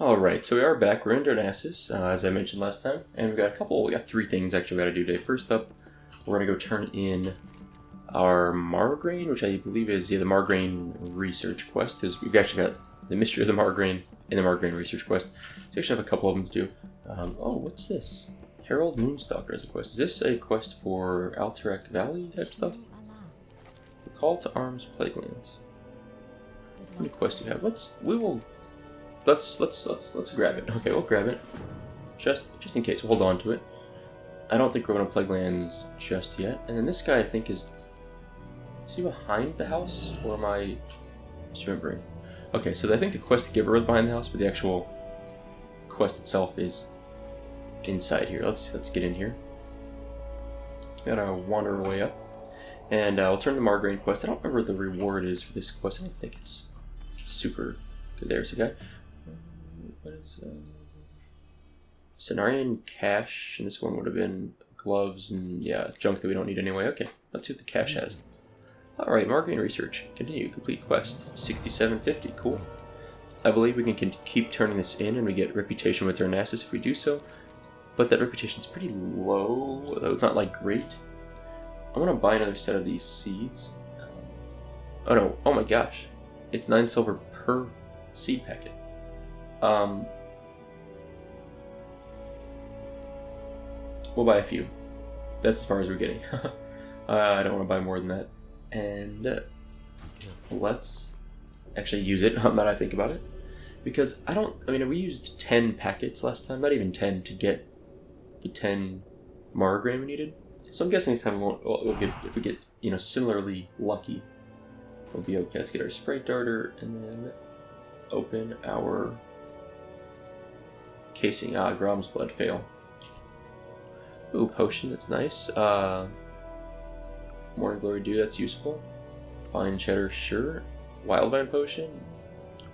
Alright, so we are back. We're in Darnassus, as I mentioned last time, and we got three things actually we gotta do today. First up, we're gonna go turn in our Margrain, which I believe is the Margrain research quest, because we've actually got the Mystery of the Margrain and the Margrain research quest. So we actually have a couple of them to do. Oh, what's this? Herald Moonstalker is a quest. Is this a quest for Alterac Valley type stuff? The Call to Arms Plaguelands. How many quests do we have? Let's grab it. Okay, we'll grab it. Just in case. We'll hold on to it. I don't think we're going to Plaguelands just yet. And then this guy I think is he behind the house? Or am I remembering? Okay, so I think the quest to give her is behind the house, but the actual quest itself is inside here. Let's get in here. Gotta wander our way up. And we'll turn the Margrain quest. I don't remember what the reward is for this quest. I don't think it's super good. There's a guy. What is Cenarian cash, and this one would have been gloves and yeah, junk that we don't need anyway. Okay, let's see what the cash has. Alright, Margrain research. Continue, complete quest. 6750, cool. I believe we can keep turning this in and we get reputation with Darnassus if we do so. But that reputation's pretty low, though it's not like great. I want to buy another set of these seeds. Oh no, oh my gosh. It's 9 silver per seed packet. We'll buy a few. That's as far as we're getting. I don't want to buy more than that. And let's actually use it, now that I think about it. Because we used 10 packets last time, not even 10 to get the 10 Margrain we needed. So I'm guessing this time we'll get, if we get, similarly lucky, we'll be okay. Let's get our Sprite Darter and then open our casing. Grom's Blood, fail. Ooh, potion, that's nice. Morning Glory Dew, that's useful. Fine Cheddar, sure. Wildvine Potion.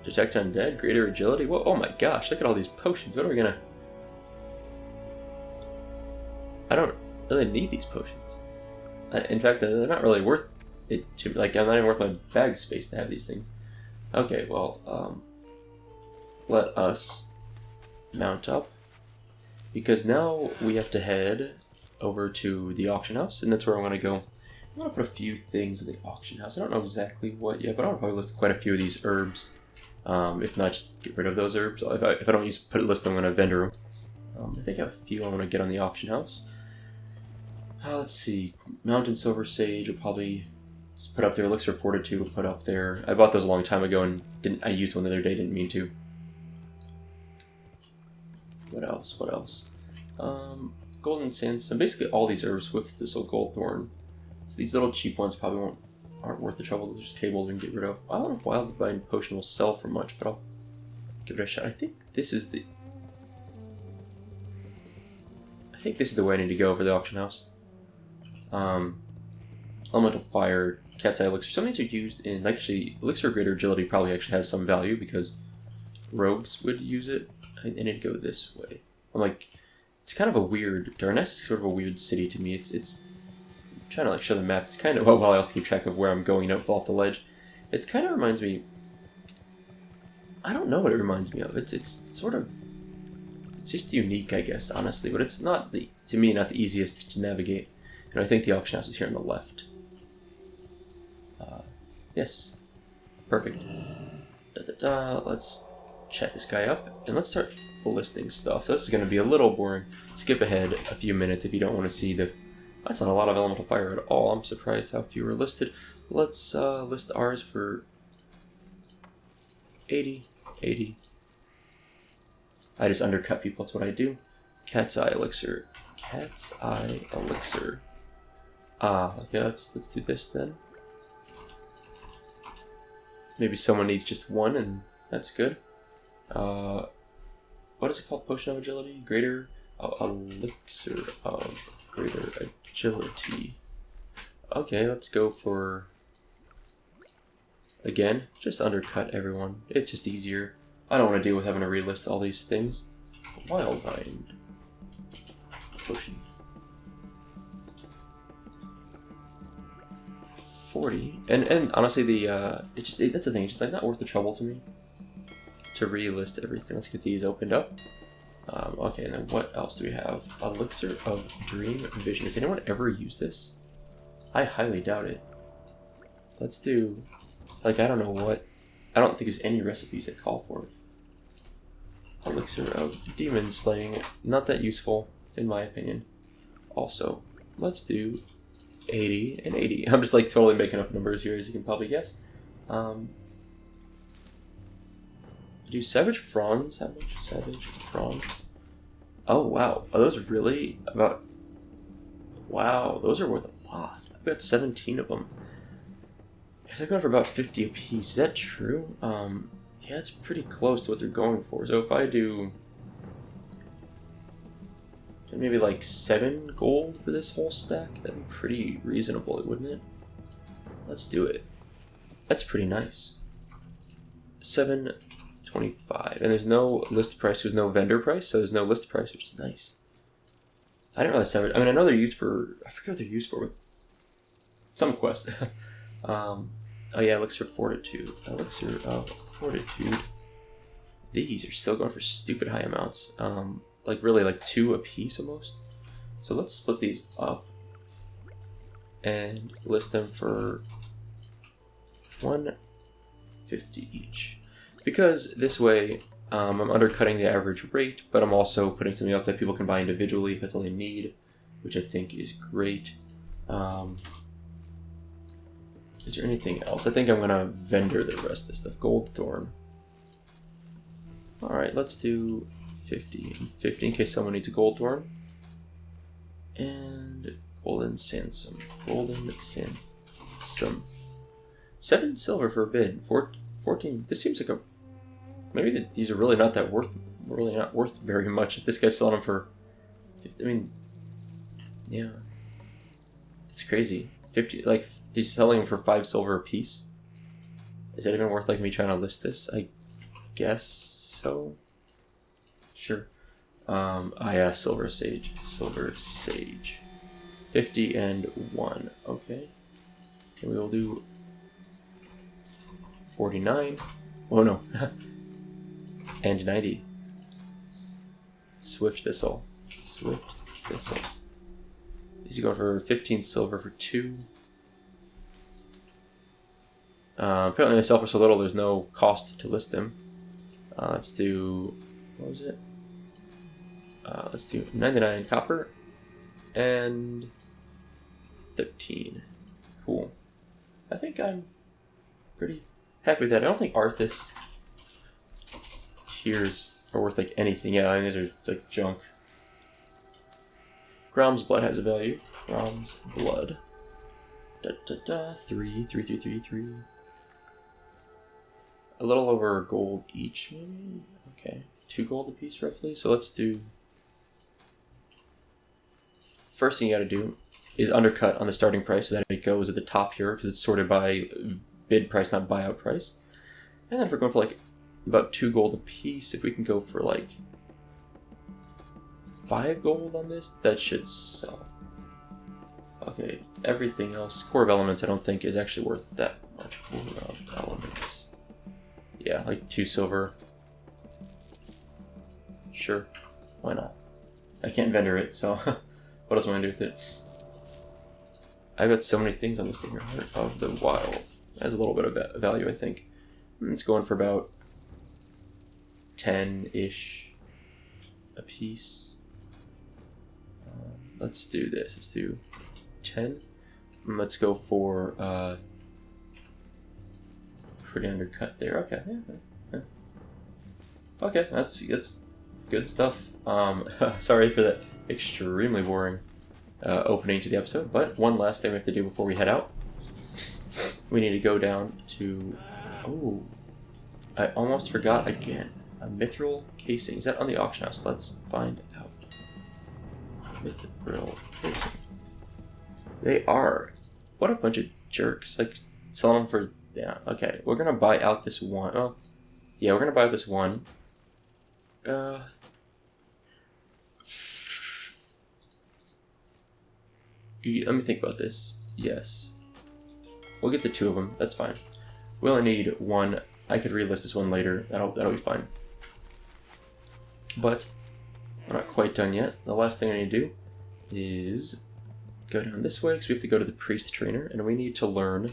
Detect Undead, Greater Agility. Whoa, oh my gosh, look at all these potions. What are we gonna... I don't really need these potions. In fact, they're not really worth it to... I'm not even worth my bag space to have these things. Okay, well, let us mount up. Because now we have to head over to the auction house, and that's where I want to go. I'm going to put a few things in the auction house. I don't know exactly what yet, but I'll probably list quite a few of these herbs. If not, just get rid of those herbs. If I don't put a list, I'm going to vendor them. I think I have a few I want to get on the auction house. Let's see. Mountain Silver Sage will probably put up there. Elixir Fortitude will put up there. I bought those a long time ago and I used one the other day, didn't mean to. What else? Golden Sandstone. Basically all these herbs, Swift Thistle, Goldthorn. So these little cheap ones probably aren't worth the trouble. They're just cables we can get rid of. I don't know if Wild Divine Potion will sell for much, but I'll give it a shot. I think this is the way I need to go for the auction house. Elemental Fire, Cat's Eye Elixir. Some of these are used in, actually, Elixir of Greater Agility probably actually has some value because rogues would use it. I need to go this way. It's kind of a weird... Darnassus is sort of a weird city to me. It's I'm trying to show the map. It's kind of... Well, I also keep track of where I'm going up off the ledge. It kind of reminds me... I don't know what it reminds me of. It's sort of... It's just unique, I guess, honestly. But it's not, to me, not the easiest to navigate. And I think the auction house is here on the left. Yes. Perfect. Let's chat this guy up, and let's start listing stuff. This is going to be a little boring. Skip ahead a few minutes if you don't want to see the... That's not a lot of elemental fire at all. I'm surprised how few are listed. Let's list ours for 80. I just undercut people, that's what I do. Cat's Eye Elixir. Okay, let's do this then. Maybe someone needs just one, and that's good. What is it called? Potion of Agility? Greater Elixir of Greater Agility. Okay, let's go for... Again, just undercut everyone. It's just easier. I don't want to deal with having to relist all these things. Wildvine Potion. 40. And honestly, that's the thing. It's just not worth the trouble to me. to relist everything. Let's get these opened up. Okay, and then what else do we have? Elixir of Dream Vision. Does anyone ever use this? I highly doubt it. Let's do, like, I don't know what. I don't think there's any recipes that call for it. Elixir of Demon Slaying. Not that useful, in my opinion. Also, let's do 80 and 80. I'm just like totally making up numbers here, as you can probably guess. Do Savage Fronds have much? Savage Fronds? Oh, wow. Are those really about... Wow, those are worth a lot. I've got 17 of them. If they're going for about 50 a piece, is that true? Yeah, it's pretty close to what they're going for. So if I do... maybe like 7 gold for this whole stack, that'd be pretty reasonable, wouldn't it? Let's do it. That's pretty nice. 7.25, and there's no list price. There's no vendor price, so there's no list price, which is nice. I didn't realize Savage. I mean, I know they're used for. I forget what they're used for with some quest. Oh yeah, Elixir Fortitude. Elixir of Fortitude. These are still going for stupid high amounts. Like really like 2 a piece almost. So let's split these up and list them for 150 each. Because this way I'm undercutting the average rate, but I'm also putting something up that people can buy individually if that's all they need, which I think is great. Is there anything else? I think I'm gonna vendor the rest of this stuff. Gold Thorn. Alright, let's do 50 and 50 in case someone needs a gold thorn. And golden sandsum. Golden sandsum. 7 silver for a bid. 14. This seems like a... Maybe these are really not that worth... Really not worth very much. If this guy's selling them for... I mean... Yeah. It's crazy. 50... Like, he's selling them for 5 silver a piece. Is that even worth, like, me trying to list this? I guess so. Sure. Yeah, Silver Sage. Silver Sage. 50 and 1. Okay. And we will do 49. Oh no. And 90. Swift Thistle. Swift Thistle. These are going for 15 silver for 2. Apparently they sell for so little there's no cost to list them. Let's do... What was it? Let's do 99 copper and 13. Cool. I think I'm pretty happy with that. I don't think Arthas tears are worth like anything. Yeah, I mean, these are like junk. Grom's blood has a value. Grom's blood. 3. A little over gold each, maybe? Okay. 2 gold a piece roughly. So let's do... First thing you gotta do is undercut on the starting price so that it goes at the top here because it's sorted by bid price, not buyout price. And then if we're going for like about 2 gold a piece, if we can go for like 5 gold on this, that should sell. Okay, everything else, core of elements I don't think is actually worth that much. Core of elements. Yeah, like 2 silver. Sure, why not? I can't vendor it, so what else am I gonna do with it? I've got so many things on this thing. Heart of the Wild. It has a little bit of value, I think. It's going for about 10-ish a piece. Let's do this. Let's do 10. Let's go for pretty undercut there. Okay. Yeah. Okay, that's good stuff. Sorry for that extremely boring opening to the episode, but one last thing we have to do before we head out. We need to go down to... Oh, I almost forgot again. A mithril casing. Is that on the auction house? Let's find out. Mithril casing. They are. What a bunch of jerks. Like, selling them for... Yeah, okay. We're going to buy out this one. Oh, yeah, we're going to buy out this one. Let me think about this. Yes. We'll get the 2 of them. That's fine. We only need 1 I could relist this one later. That'll be fine. But we're not quite done yet. The last thing I need to do is go down this way because we have to go to the priest trainer, and we need to learn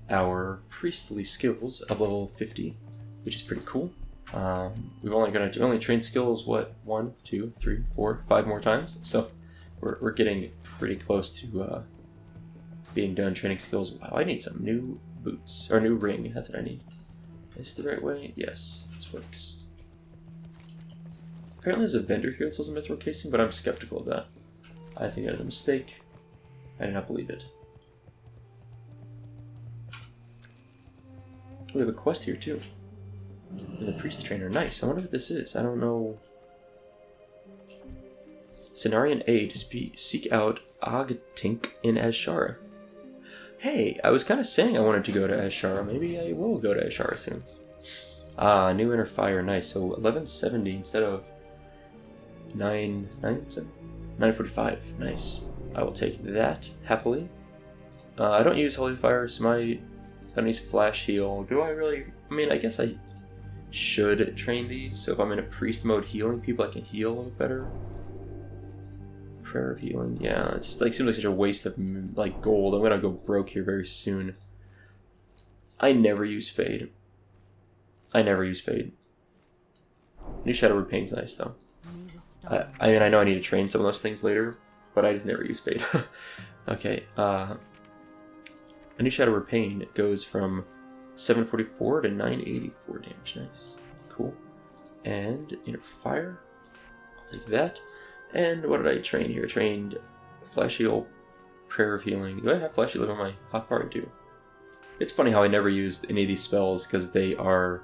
our priestly skills of level 50, which is pretty cool. We've only trained skills, what, 1, 2, 3, 4, 5 more times, so we're getting pretty close to being done training skills. Wow, I need some new boots, or new ring, that's what I need. Is this the right way? Yes, this works. Apparently there's a vendor here that sells a mithril casing, but I'm skeptical of that. I think that is a mistake. I do not believe it. We have a quest here too. And the priest trainer, nice. I wonder what this is. I don't know. Cenarian aid, seek out Agtink in Azshara. Hey, I was kind of saying I wanted to go to Azshara. Maybe I will go to Azshara soon. New inner fire, nice. So 1170 instead of 945, nice. I will take that happily. I don't use holy fire, so I don't use flash heal. Do I really? I mean, I guess I should train these. So if I'm in a priest mode healing people, I can heal a little better. Prayer of healing, yeah. It's just like seems like such a waste of like gold. I'm gonna go broke here very soon. I never use fade. New Shadow Repain's nice though. I mean, I know I need to train some of those things later, but I just never use fade. Okay, a New Shadow Repain goes from 744 to 984 damage. Nice, cool. And inner fire, I'll take that. And what did I train here? I trained Flash Heal, Prayer of Healing. Do I have Flash Heal on my hotbar? I do. It's funny how I never used any of these spells because they are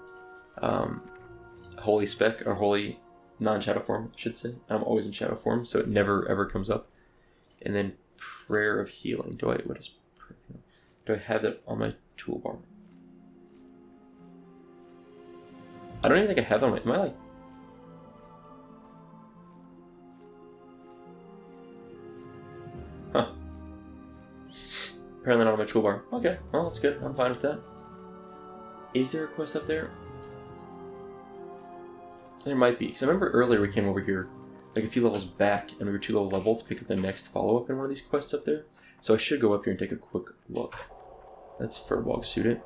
holy spec, or holy non-shadow form, I should say. I'm always in shadow form, so it never ever comes up. And then Prayer of Healing. What is Prayer of Healing? Do I have that on my toolbar? I don't even think I have that on my... Am I like... Huh. Apparently not on my toolbar. Okay, well that's good. I'm fine with that. Is there a quest up there? There might be. Because I remember earlier we came over here, like a few levels back, and we were too low level to pick up the next follow-up in one of these quests up there. So I should go up here and take a quick look. That's Furbog suited.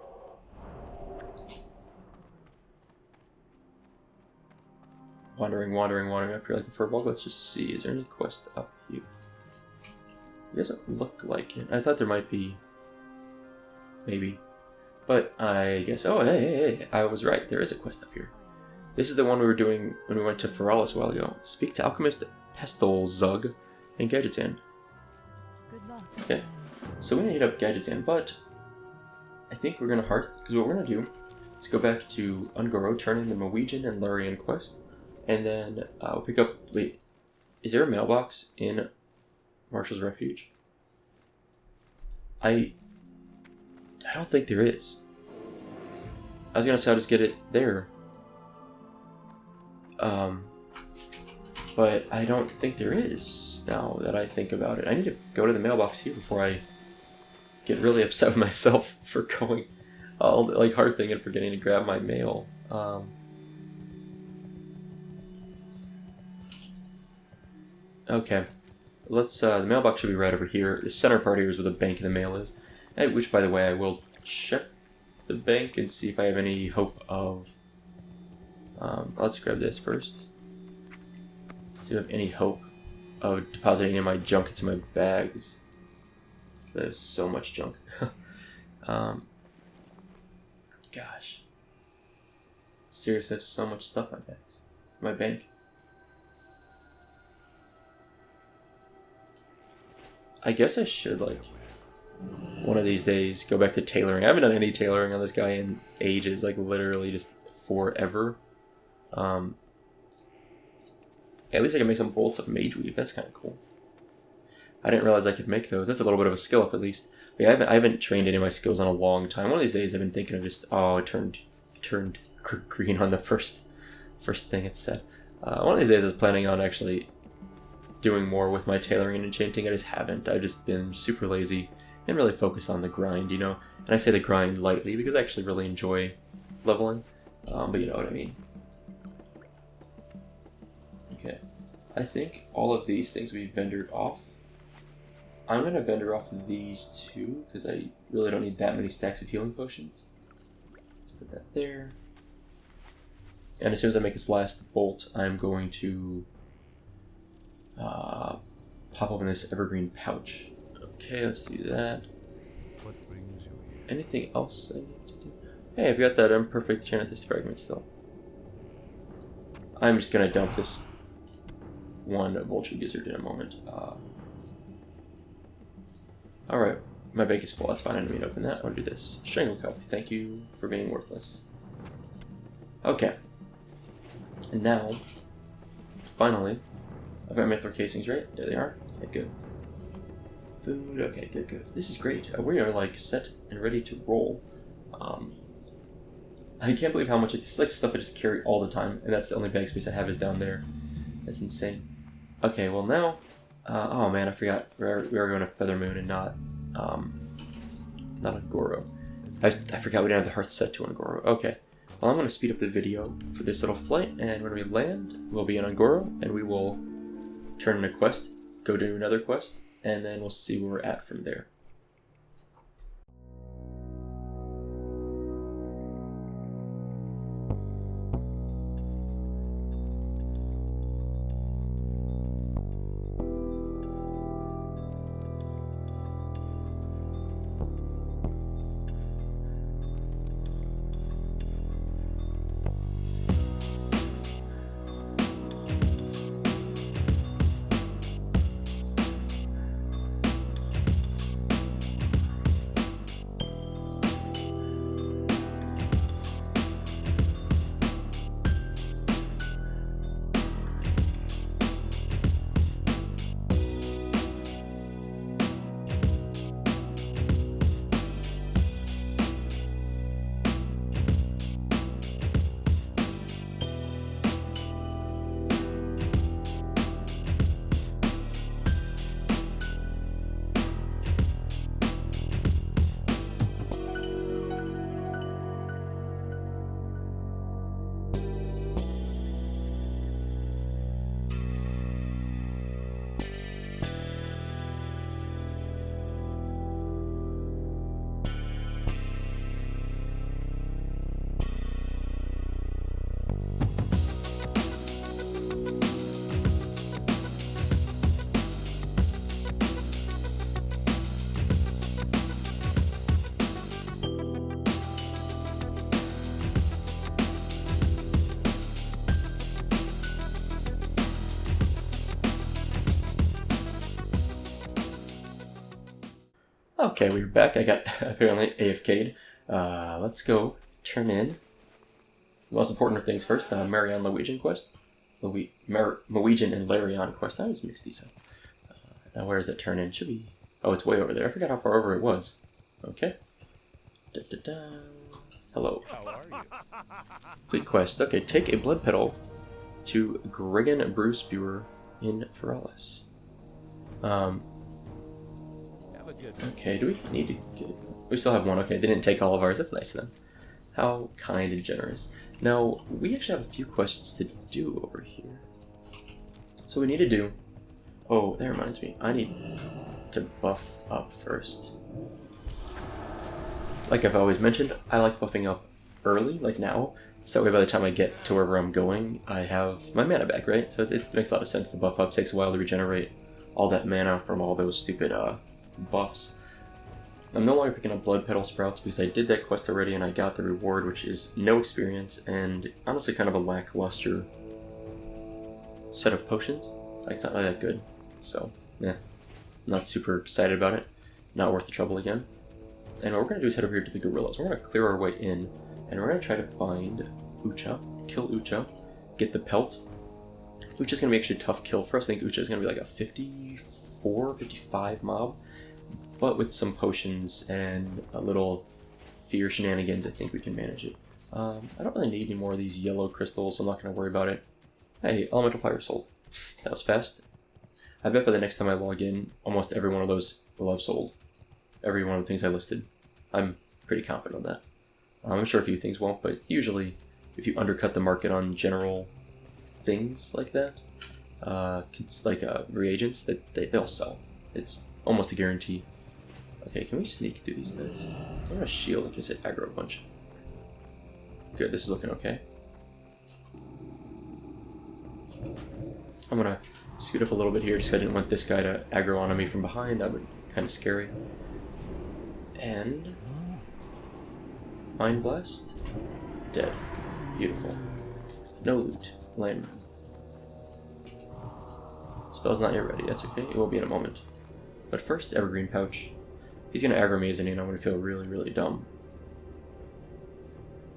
Wandering up here like a Furbog. Let's just see. Is there any quest up here? It doesn't look like it. I thought there might be. Maybe. But I guess... Oh, hey. I was right. There is a quest up here. This is the one we were doing when we went to Feralis a while ago. Speak to Alchemist Pestle, Zug, and Gadgetan. Okay. So we're going to hit up Gadgetan, but I think we're going to Hearth, because what we're going to do is go back to Ungoro, turn in the Norwegian and Lurian quest, and then we'll pick up... Wait. Is there a mailbox in Marshall's Refuge? I don't think there is. I was going to say I'll just get it there. But I don't think there is, now that I think about it. I need to go to the mailbox here before I get really upset with myself for going all like hard thing and forgetting to grab my mail. Okay. Let's, the mailbox should be right over here. The center part here is where the bank of the mail is. Which, by the way, I will check the bank and see if I have any hope of... let's grab this first. See if I have any hope of depositing any of my junk into my bags. There's so much junk. Gosh. Seriously, I have so much stuff in my bags. My bank. I guess I should, like, one of these days go back to tailoring. I haven't done any tailoring on this guy in ages, like literally just forever. At least I can make some bolts of mage weave. That's kind of cool. I didn't realize I could make those. That's a little bit of a skill up at least. But yeah, I haven't trained any of my skills in a long time. One of these days I've been thinking of just it turned green on the first thing it said. One of these days I was planning on actually doing more with my tailoring and enchanting. I just haven't. I've just been super lazy and really focused on the grind, you know. And I say the grind lightly because I actually really enjoy leveling, but you know what I mean. Okay, I think all of these things we vendored off. I'm going to vendor off these two, because I really don't need that many stacks of healing potions. Let's put that there. And as soon as I make this last bolt, I'm going to pop open this evergreen pouch. Okay, let's do that. What brings you here? Anything else I need to do? Hey, I've got that imperfect Chanethus fragment still. I'm just going to dump this one vulture gizzard in a moment. Alright, my bank is full, that's fine, I didn't mean to open that. I'll do this. Strangle Cup, thank you for being worthless. Okay. And now, finally, I've got mithril casings, right? There they are. Okay, good. Food, okay, good, good. This is great. We are, like, set and ready to roll. I can't believe how much this is like stuff I just carry all the time, and that's the only bag space I have is down there. That's insane. Okay, well now, oh man, I forgot we are going to Feather Moon and not Agoro. I forgot we didn't have the hearth set to Agoro. Okay, well I'm going to speed up the video for this little flight, and when we land, we'll be in Agoro, and we will turn in a quest, go do another quest, and then we'll see where we're at from there. Okay, we're back. I got apparently AFK'd. Let's go turn in the most important of things first, the Marion Luigian quest. Luigian and Larion quest. I always mix these up. Now where does it turn in? Should be... Oh, it's way over there. I forgot how far over it was. Okay. Da, da, da. Hello. How are you? Complete quest. Okay, take a blood petal to Gregan Brewspewer in Feralis. Okay, do we need to get... We still have one. Okay, they didn't take all of ours. That's nice of them. How kind and generous. Now, we actually have a few quests to do over here. So we need to do... Oh, that reminds me. I need to buff up first. Like I've always mentioned, I like buffing up early, like now. So that way by the time I get to wherever I'm going, I have my mana back, right? So it makes a lot of sense to buff up. It takes a while to regenerate all that mana from all those stupid buffs. I'm no longer picking up blood petal sprouts because I did that quest already and I got the reward, which is no experience and honestly kind of a lackluster set of potions. Like, it's not really that good. So, yeah, not super excited about it. Not worth the trouble again. And what we're going to do is head over here to the gorillas. We're going to clear our way in and we're going to try to find Ucha, kill Ucha, get the pelt. Ucha's going to be actually a tough kill for us. I think Ucha's going to be like a 54, 55 mob. But with some potions and a little fear shenanigans, I think we can manage it. I don't really need any more of these yellow crystals, so I'm not going to worry about it. Hey, Elemental Fire sold. That was fast. I bet by the next time I log in, almost every one of those will have sold. Every one of the things I listed. I'm pretty confident on that. I'm sure a few things won't, but usually if you undercut the market on general things like that, it's like reagents, that they'll sell. It's almost a guarantee. Okay, can we sneak through these guys? I'm gonna shield in case I aggro a bunch. Good, this is looking okay. I'm gonna scoot up a little bit here just because I didn't want this guy to aggro onto me from behind. That would be kind of scary. And Mind Blast, dead. Beautiful. No loot. Lame. Spell's not yet ready. That's okay. It will be in a moment. But first, Evergreen Pouch. He's gonna aggro me, isn't he? And I'm gonna feel really, really dumb.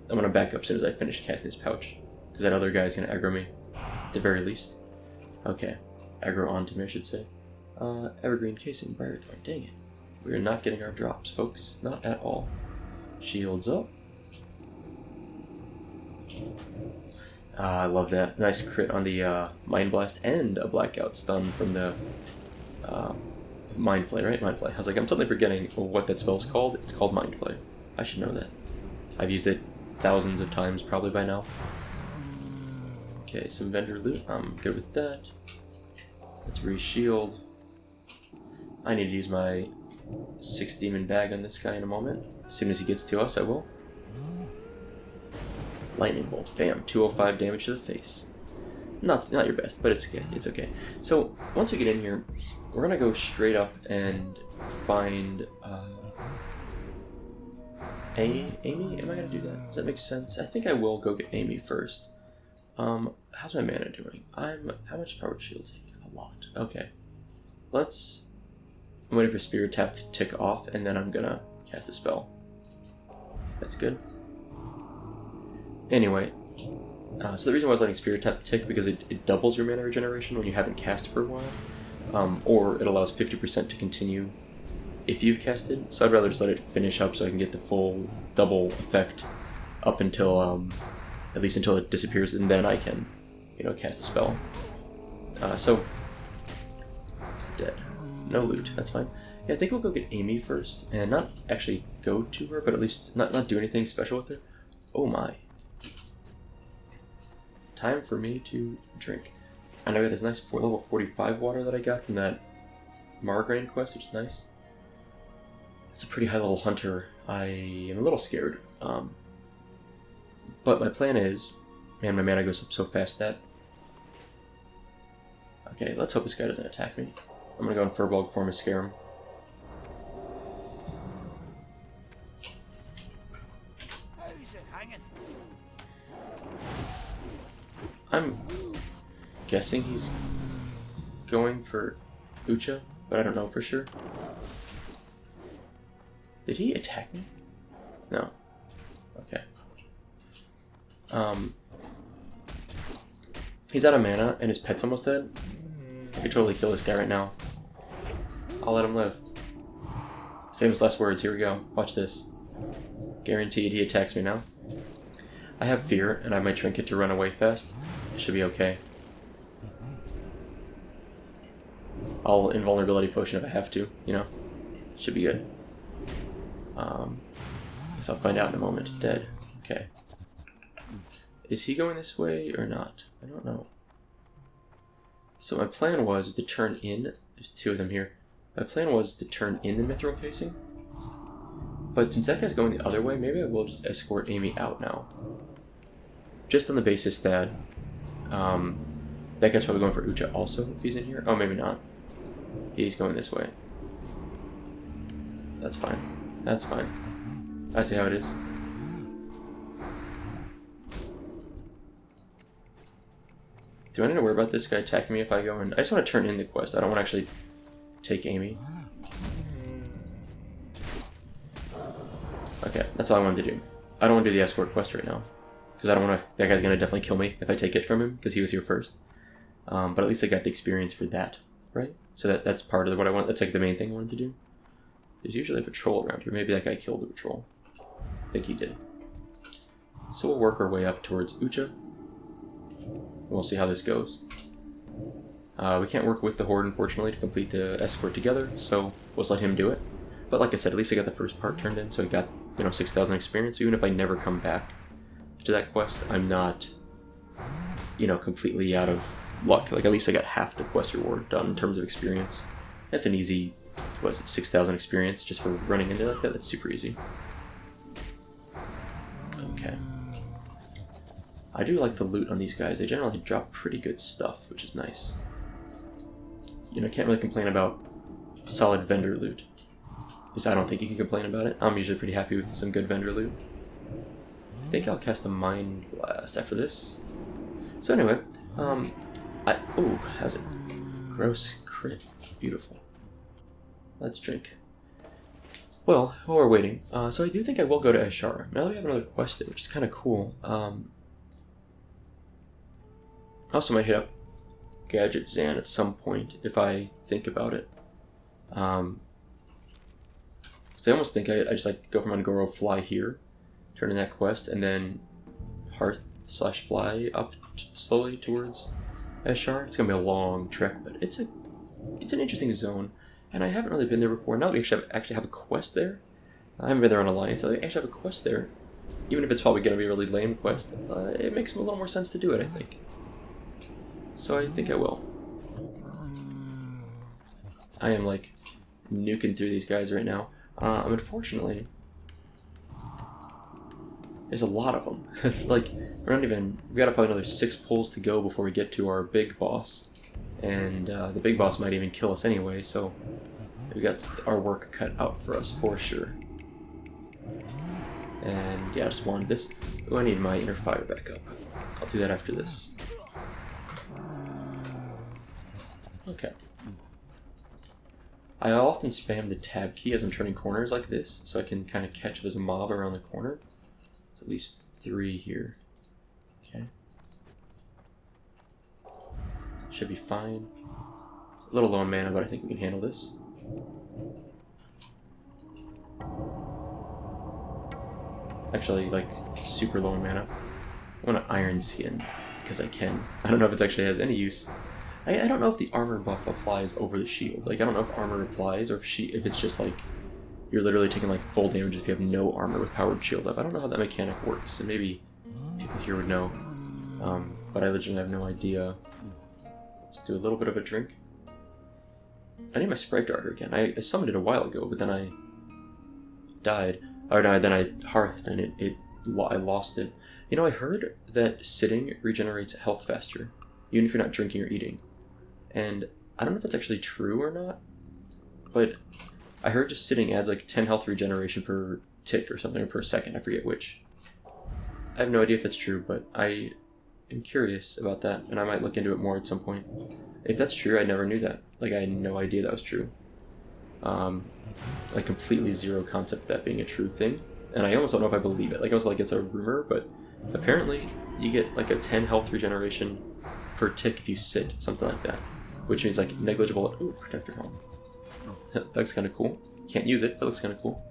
I'm gonna back up as soon as I finish casting this pouch, because that other guy's gonna aggro me, at the very least. Okay, aggro onto me, I should say. Evergreen Casing, Briar Thorn. Dang it. We are not getting our drops, folks. Not at all. Shields up. I love that. Nice crit on the Mind Blast and a Blackout stun from the Mind Flay, right? Mind Flay. I was like, I'm totally forgetting what that spell's called. It's called Mind Flay. I should know that. I've used it thousands of times probably by now. Okay, some vendor loot. I'm good with that. Let's re-shield. I need to use my 6 demon bag on this guy in a moment. As soon as he gets to us, I will. Lightning bolt. Bam. 205 damage to the face. Not your best, but it's okay. It's okay. So once we get in here, we're gonna go straight up and find Amy? Am I gonna do that? Does that make sense? I think I will go get Amy first. How's my mana doing? How much power shield take? A lot. Okay. I'm waiting for Spirit Tap to tick off, and then I'm gonna cast a spell. That's good. Anyway, so the reason why I was letting Spirit Tap tick, because it doubles your mana regeneration when you haven't cast for a while, or it allows 50% to continue if you've casted, so I'd rather just let it finish up so I can get the full double effect up until, at least until it disappears, and then I can, cast a spell. So, dead. No loot, that's fine. Yeah, I think we'll go get Amy first, and not actually go to her, but at least not do anything special with her. Oh my. Time for me to drink. I know I got this nice level 45 water that I got from that Margraine quest, which is nice. It's a pretty high level hunter. I am a little scared. But my plan is... Man, my mana goes up so fast that... Okay, let's hope this guy doesn't attack me. I'm gonna go in Furbolg form and scare him. I'm guessing he's going for Ucha, but I don't know for sure. Did he attack me? No. Okay. He's out of mana and his pet's almost dead. I could totally kill this guy right now. I'll let him live. Famous last words, here we go. Watch this. Guaranteed he attacks me now. I have fear and I have my trinket to run away fast. It should be okay. I'll invulnerability potion if I have to, Should be good. Guess I'll find out in a moment. Dead. Okay. Is he going this way or not? I don't know. So my plan was to turn in... There's 2 of them here. My plan was to turn in the Mithril Casing. But since that guy's going the other way, maybe I will just escort Amy out now. Just on the basis that... that guy's probably going for Ucha also, if he's in here. Oh, maybe not. He's going this way. That's fine. That's fine. I see how it is. Do I need to worry about this guy attacking me if I go in? I just want to turn in the quest. I don't want to actually take Amy. Okay, that's all I wanted to do. I don't want to do the escort quest right now. Because I don't want to... That guy's going to definitely kill me if I take it from him, because he was here first. But at least I got the experience for that, right? So that's part of what I want. That's like the main thing I wanted to do. There's usually a patrol around here. Maybe that guy killed the patrol. I think he did. So we'll work our way up towards Ucha. We'll see how this goes. We can't work with the Horde, unfortunately, to complete the escort together, so we'll just let him do it. But like I said, at least I got the first part turned in, so I got you know, 6,000 experience. Even if I never come back to that quest, I'm not, you know, completely out of luck. Like, at least I got half the quest reward done in terms of experience. That's an easy, what is it, 6,000 experience just for running into like that? That's super easy. Okay. I do like the loot on these guys. They generally drop pretty good stuff, which is nice. You know, can't really complain about solid vendor loot. Because I don't think you can complain about it. I'm usually pretty happy with some good vendor loot. I think I'll cast a Mind Blast after this. So anyway, oh, how's it? Gross crit. Beautiful. Let's drink. Well, while we're waiting, so I do think I will go to Azshara. Now that we have another quest there, which is kind of cool. I also might hit up Gadget Zan at some point if I think about it. So I almost think I just like go from Ungoro, fly here, turn in that quest, and then Hearth/fly up slowly towards Azshara. It's gonna be a long trek, but it's an interesting zone, and I haven't really been there before. Now that we actually have a quest there, I haven't been there on Alliance. I actually have a quest there, even if it's probably gonna be a really lame quest. It makes a little more sense to do it, I think. So I think I will. I am like nuking through these guys right now. Unfortunately, there's a lot of them. It's like, we got probably another 6 pulls to go before we get to our big boss. And the big boss might even kill us anyway, so we got our work cut out for us for sure. And yeah, I just wanted this. Oh, I need my inner fire back up. I'll do that after this. Okay. I often spam the tab key as I'm turning corners like this, so I can kind of catch if there's a mob around the corner. There's at least 3 here. Okay. Should be fine. A little low on mana, but I think we can handle this. Actually, like, super low on mana. I want an Iron Skin, because I can. I don't know if it actually has any use. I don't know if the armor buff applies over the shield. Like, I don't know if armor applies, or if it's just like, you're literally taking like full damage if you have no armor with powered shield up. I don't know how that mechanic works, and maybe people here would know. But I legitimately have no idea. Let's do a little bit of a drink. I need my Sprite Darter again. I summoned it a while ago, but then I died. Or no, then I hearthed and I lost it. You know, I heard that sitting regenerates health faster, even if you're not drinking or eating. And I don't know if that's actually true or not, but I heard just sitting adds like 10 health regeneration per tick or something, or per second, I forget which. I have no idea if that's true, but I am curious about that, and I might look into it more at some point. If that's true, I never knew that. Like, I had no idea that was true. Like, completely zero concept of that being a true thing, and I almost don't know if I believe it. Like, I was like, it's a rumor, but apparently you get like a 10 health regeneration per tick if you sit, something like that. Which means like negligible. Ooh, protector helm. That looks kind of cool. Can't use it, but it looks kind of cool.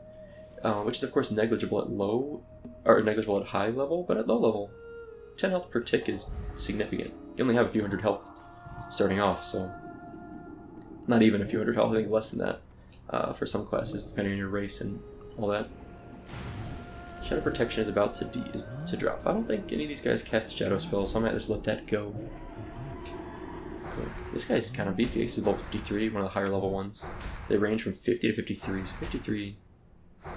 Which is of course negligible at low, or negligible at high level, but at low level, 10 health per tick is significant. You only have a few hundred health starting off, so not even a few hundred health. I think less than that for some classes, depending on your race and all that. Shadow Protection is about to drop. I don't think any of these guys cast shadow spells, so I might just let that go. This guy's kind of beefy. He's level 53, one of the higher level ones. They range from 50 to 53, so 53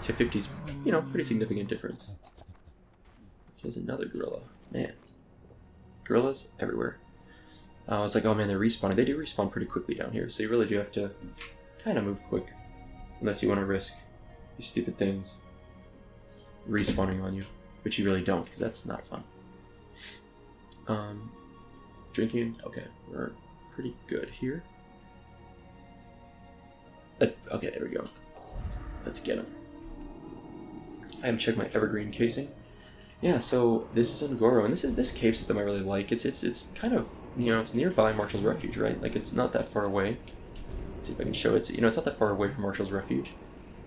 to 50 is, you know, pretty significant difference. Here's another gorilla. Man. Gorillas everywhere. I was like, oh man, they're respawning. They do respawn pretty quickly down here, so you really do have to kind of move quick. Unless you want to risk these stupid things respawning on you. Which you really don't, because that's not fun. Drinking, okay, we're pretty good here. Okay, there we go. Let's get him. I haven't checked my evergreen casing. Yeah, so this is Ungoro, and this cave system I really like. It's kind of, you know, it's nearby Marshall's Refuge, right? Like, it's not that far away. Let's see if I can show it. You know, it's not that far away from Marshall's Refuge,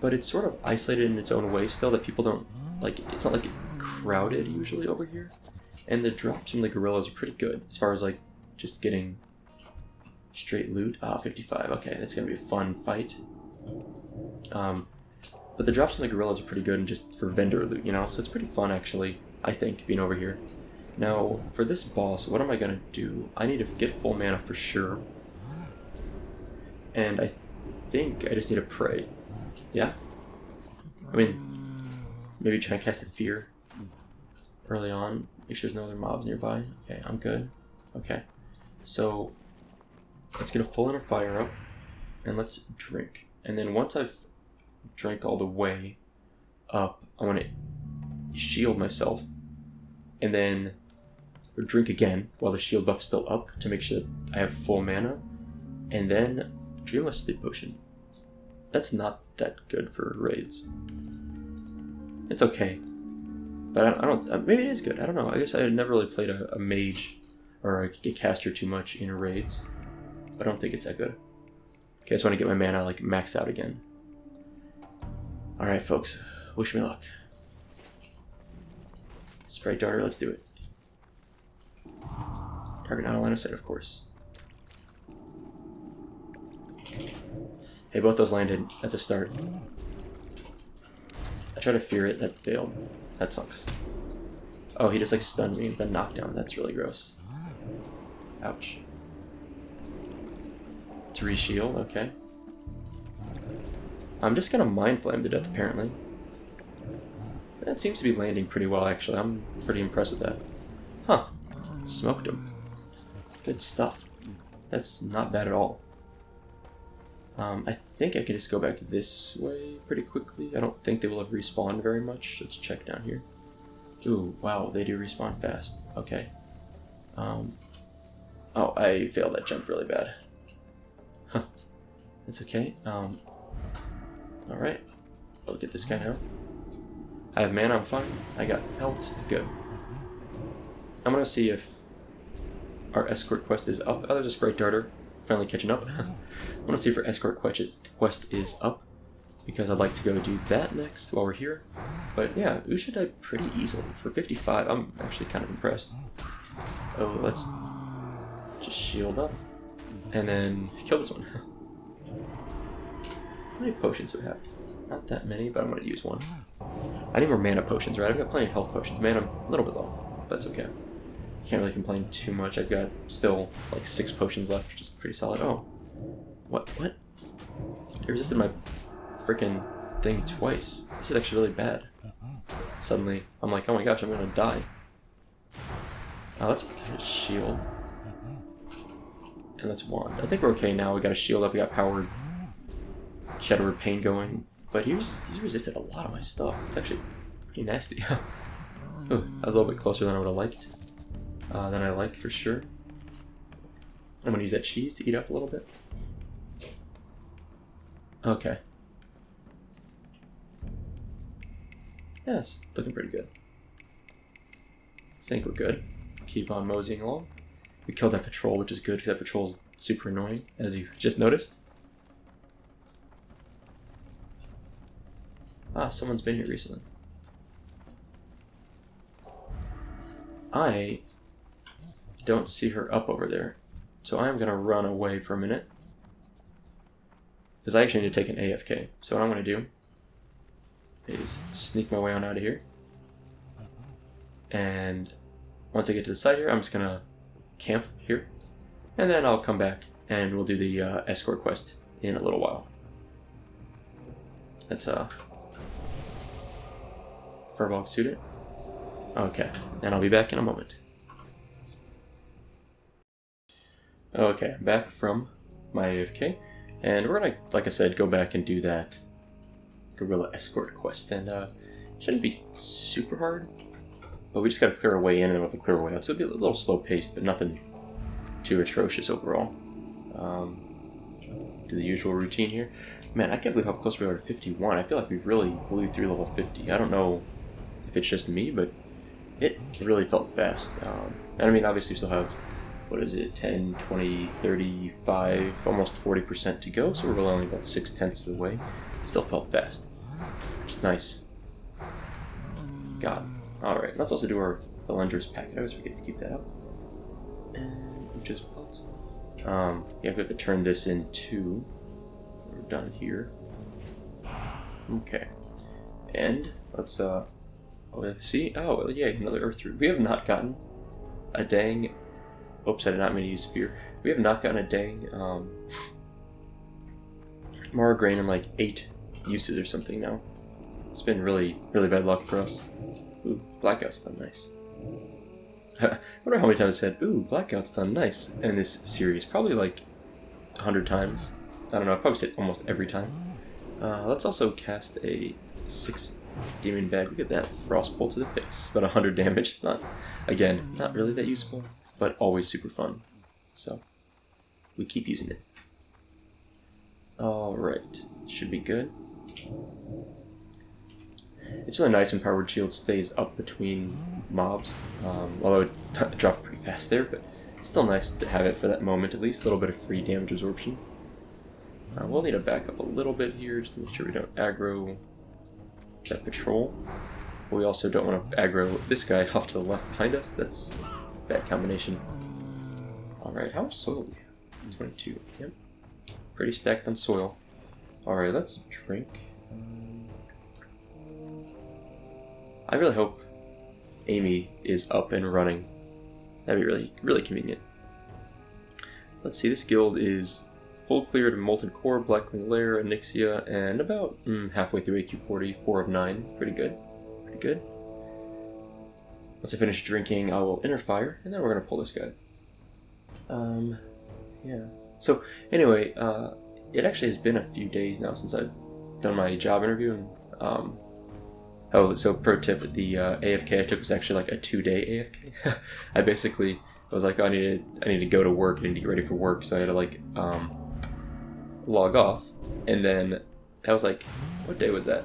but it's sort of isolated in its own way still, that people don't like. It's not like crowded usually over here, and the drops from the gorillas are pretty good as far as like just getting straight loot. 55. Okay, that's gonna be a fun fight. But the drops from the gorillas are pretty good and just for vendor loot, you know? So it's pretty fun, actually, I think, being over here. Now, for this boss, what am I going to do? I need to get full mana for sure. And I think I just need to pray. Yeah? I mean, maybe try and cast a fear early on. Make sure there's no other mobs nearby. Okay, I'm good. Okay. So, let's get a full inner fire up. And let's drink. And then once I've drank all the way up, I want to shield myself. And then drink again while the shield buff's still up to make sure that I have full mana. And then Dreamless Sleep Potion. That's not that good for raids. It's okay. But I don't maybe it is good. I don't know. I guess I had never really played a mage or a caster too much in raids. I don't think it's that good. Okay, I just want to get my mana like maxed out again. Alright folks, wish me luck. Sprite Darter, let's do it. Target not a line of sight, of course. Hey, both those landed. That's a start. I tried to fear it, that failed. That sucks. Oh, he just like stunned me with a knockdown. That's really gross. Ouch. It's re-shield, okay. I'm just gonna Mind Flame to death, apparently. That seems to be landing pretty well, actually. I'm pretty impressed with that. Huh. Smoked him. Good stuff. That's not bad at all. I think I can just go back this way pretty quickly. I don't think they will have respawned very much. Let's check down here. Ooh, wow, they do respawn fast. Okay. Oh, I failed that jump really bad. Huh. That's okay. Alright. I'll get this guy now. I have mana, I'm fine. I got health. Good. I'm gonna see if our escort quest is up. Oh, there's a Sprite Darter. Finally catching up. I want to see if our escort quest is up, because I'd like to go do that next while we're here. But yeah, Usha died pretty easily. For 55, I'm actually kind of impressed. Oh, let's just shield up. And then kill this one. How many potions do we have? Not that many, but I'm going to use one. I need more mana potions, right? I've got plenty of health potions. Mana, a little bit low, but it's okay. Can't really complain too much. I've got still like 6 potions left, which is pretty solid. Oh. What? It resisted my freaking thing twice. This is actually really bad. Suddenly, I'm like, oh my gosh, I'm gonna die. Let's get a shield. And let's wand. I think we're okay now. We got a shield up, we got powered Shadow of Pain going. But he's resisted a lot of my stuff. It's actually pretty nasty. Ooh, that was a little bit closer than I would have liked. Than I like for sure. I'm gonna use that cheese to eat up a little bit. Okay. Yeah, it's looking pretty good. I think we're good. Keep on moseying along. We killed that patrol, which is good because that patrol is super annoying, as you just noticed. Ah, someone's been here recently. I don't see her up over there, so I'm gonna run away for a minute because I actually need to take an AFK. So what I'm gonna do is sneak my way on out of here, and once I get to the side here, I'm just gonna camp here, and then I'll come back and we'll do the escort quest in a little while. That's Furbog student. Okay, and I'll be back in a moment. Okay, I'm back from my AFK, and we're gonna, like I said, go back and do that Gorilla escort quest, and it shouldn't be super hard, but we just gotta clear our way in and then we'll have to clear our way out, so it'll be a little slow paced, but nothing too atrocious overall. Do the usual routine here. Man, I can't believe how close we are to 51. I feel like we really blew through level 50. I don't know if it's just me, but it really felt fast. And I mean, obviously we still have, what is it, 10, 20, 35, almost 40% to go, so we're really only about 6/10 of the way. It still felt fast, which is nice. God. Alright, let's also do our Valendra's packet. I always forget to keep that up. And which is what? Yeah, we have to turn this into, we're done here. Okay. And let's see. Oh, yeah, another Earth Root. We have not gotten a dang. Oops, I did not mean to use Fear. We have not gotten a dang Mara Grain in like 8 uses or something now. It's been really, really bad luck for us. Ooh, Blackout's done nice. I wonder how many times I said, ooh, Blackout's done nice in this series. Probably like 100 times. I don't know, I probably said almost every time. Let's also cast a 6 Demon Bag. Look at that, Frostbolt to the face. About 100 damage. Not really that useful, but always super fun. So, we keep using it. Alright, should be good. It's really nice when Powered Shield stays up between mobs, although it dropped pretty fast there, but still nice to have it for that moment at least, a little bit of free damage absorption. We'll need to back up a little bit here just to make sure we don't aggro that patrol. But we also don't want to aggro this guy off to the left behind us, that's a bad combination. Alright, how much soil do we have? 22, yep. Pretty stacked on soil. Alright, let's drink. I really hope Amy is up and running. That'd be really, really convenient. Let's see, this guild is full cleared of Molten Core, Blackwing Lair, Onyxia, and about halfway through AQ40, 4 of 9. Pretty good. Pretty good. Once I finish drinking, I will Inner Fire, and then we're going to pull this guy. Yeah. So, anyway, it actually has been a few days now since I've done my job interview, and oh, so pro tip, the AFK I took was actually like a 2-day AFK. I was like, oh, I need to go to work, I need to get ready for work, so I had to like log off, and then I was like, what day was that?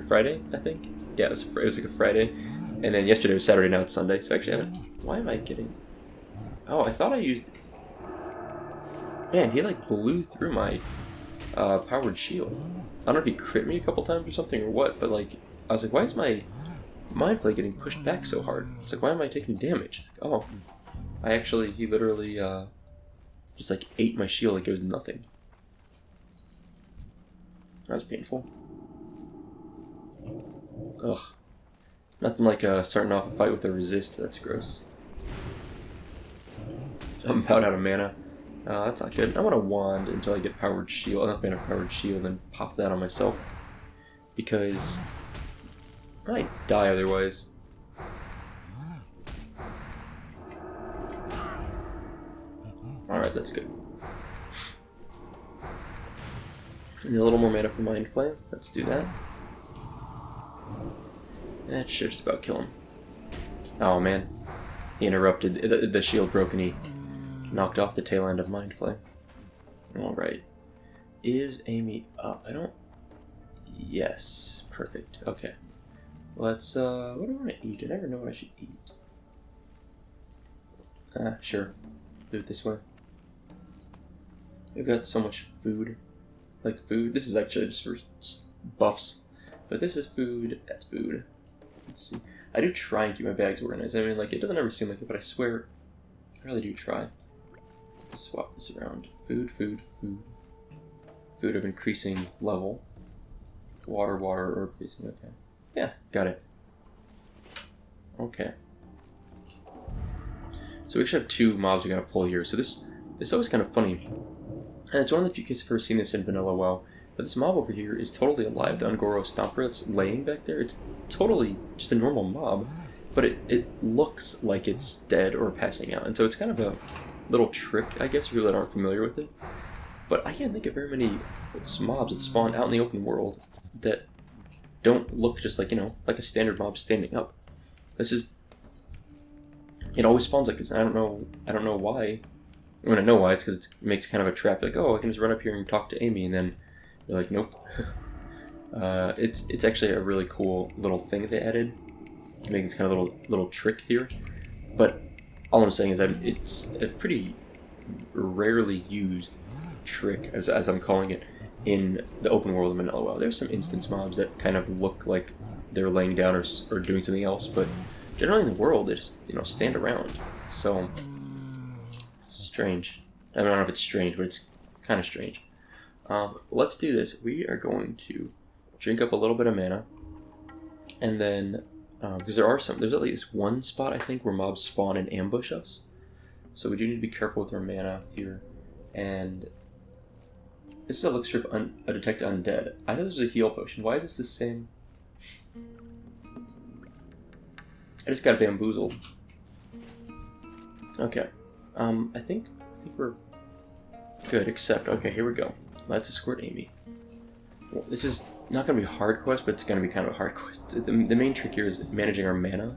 Friday, I think? Yeah, it was like a Friday, and then yesterday was Saturday, now it's Sunday, so actually I haven't, why am I getting, oh, I thought I used, man, he like blew through my powered shield. I don't know if he crit me a couple times or something or what, but like, I was like, why is my Mind Flay getting pushed back so hard? It's like, why am I taking damage? Oh, he literally just like ate my shield like it was nothing. That was painful. Ugh. Nothing like starting off a fight with a resist, that's gross. I'm about out of mana. That's not good. I want a wand until I get powered shield, enough mana powered shield, and pop that on myself. Because I might die otherwise. Alright, that's good. I need a little more mana for Mind Flame. Let's do that. That should just about kill him. Oh man. He interrupted. The shield broke and he knocked off the tail end of Mind Flame. Alright. Is Amy up? I don't... Yes. Perfect. Okay. Let's, what do I want to eat? I never know what I should eat. Sure. Do it this way. We've got so much food. Like food. This is actually just for buffs. But this is food. That's food. Let's see. I do try and keep my bags organized. I mean, like, it doesn't ever seem like it, but I swear, I really do try. Let's swap this around. Food, food, food. Food of increasing level. Water, water, herb increasing. Okay. Yeah, got it. Okay. So we actually have 2 mobs we gotta pull here. So this is always kind of funny. And it's one of the few cases I've ever seen this in Vanilla WoW. But this mob over here is totally alive. The Ungoro Stomper that's laying back there, it's totally just a normal mob. But it looks like it's dead or passing out. And so it's kind of a little trick, I guess, for people that aren't familiar with it. But I can't think of very many mobs that spawn out in the open world that don't look just like, you know, like a standard mob standing up. This is... It always spawns like this. I don't know why. I mean, I know why. It's because it makes kind of a trap. Like, oh, I can just run up here and talk to Amy, and then you're like, nope. It's actually a really cool little thing that they added, making this kind of little trick here. But all I'm saying is that it's a pretty rarely used trick, as I'm calling it, in the open world of Vanilla WoW. There's some instance mobs that kind of look like they're laying down or doing something else, but generally in the world, they just, you know, stand around. So it's strange. I don't know if it's strange, but it's kind of strange. Let's do this. We are going to drink up a little bit of mana, and then because there's at least one spot I think where mobs spawn and ambush us, so we do need to be careful with our mana here. And this is elixir of a detect undead. I thought this was a heal potion. Why is this the same? I just got bamboozled. Okay, I think we're good. Except okay, here we go. Let's escort Amy. Well, this is not going to be a hard quest, but it's going to be kind of a hard quest. The main trick here is managing our mana